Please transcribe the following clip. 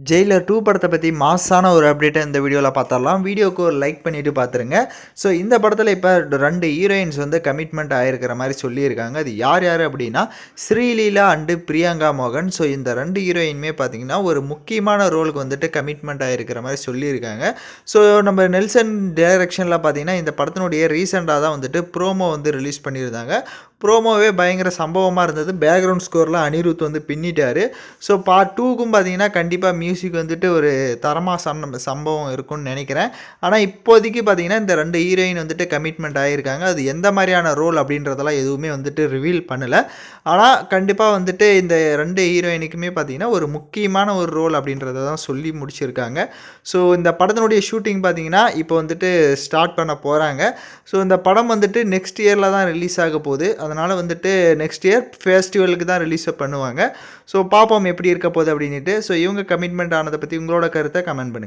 Jailer 2 படத்த பத்தி மாஸான ஒரு அப்டேட்ட இந்த வீடியோல பாத்தரலாம். வீடியோக்கு ஒரு லைக் பண்ணிட்டு பாத்துருங்க. ஸோ இந்த படத்துல இப்ப 2 ஹீரோயின்ஸ் வந்து கமிட்மெண்ட் ஆயிருக்கிற மாரி சொல்லியிருக்காங்க. அது யார் யாரு அப்டின்னா, ஸ்ரீலீலா அண்ட் பிரியங்கா மோகன். ஸோ இந்த 2 ஹீரோயினுமே பாத்தீங்கன்னா, ஒரு முக்கியமான ரோலுக்கு வந்துட்டு கமிட்மெண்ட் ஆயிருக்கிற மாரி சொல்லியிருக்காங்க. ஸோ நம்ம நெல்சன் டைரக்ஷன்ல பாத்தீங்கன்னா, இந்த படத்தினுடைய ரீசென்ட்டா தான் வந்துட்டு ப்ரோமோ வந்து ரிலீஸ் பண்ணியிருந்தாங்க. ப்ரோமோவே பயங்கர சம்பவமா இருந்தது. பேக்கிரவுண்ட் ஸ்கோர்லாம் அனிருத் வந்து பின்னிட்டாரு. ஸோ பார்ட் 2க்கும் பார்த்தீங்கன்னா, கண்டிப்பா மியூசிக் வந்துட்டு ஒரு தரமா சம்பவம் இருக்கும்னு நெனைக்கிறேன். ஆனா இப்போதைக்கு பார்த்தீங்கன்னா, இந்த 2 ஹீரோயின் வந்துட்டு கமிட்மெண்ட் ஆயிருக்காங்க. அது எந்த மாரியான ரோல் அப்படின்றதெல்லாம் எதுவுமே வந்துட்டு ரிவீல் பண்ணல. ஆனா கண்டிப்பா வந்துட்டு இந்த 2 ஹீரோயினுக்குமே பார்த்தீங்கன்னா, ஒரு முக்கியமான ஒரு ரோல் அப்படின்றத தான் சொல்லி முடிச்சிருக்காங்க. ஸோ இந்த படத்தினுடைய ஷூட்டிங் பார்த்தீங்கன்னா, இப்போ வந்துட்டு ஸ்டார்ட் பண்ண போறாங்க. ஸோ இந்த படம் வந்துட்டு நெக்ஸ்ட் இயர்ல தான் ரிலீஸ் ஆக போகுது. அதனால வந்துட்டு நெக்ஸ்ட் இயர் ஃபெஸ்டிவலுக்கு தான் ரிலீஸ் பண்ணுவாங்க. ஸோ பார்ப்போம் எப்படி இருக்க போகுது அப்படின்னுட்டு. ஸோ இவங்க கமிட்மெண்ட் ஆனத பத்தி உங்களோட கருத்த கமெண்ட் பண்ணுங்க.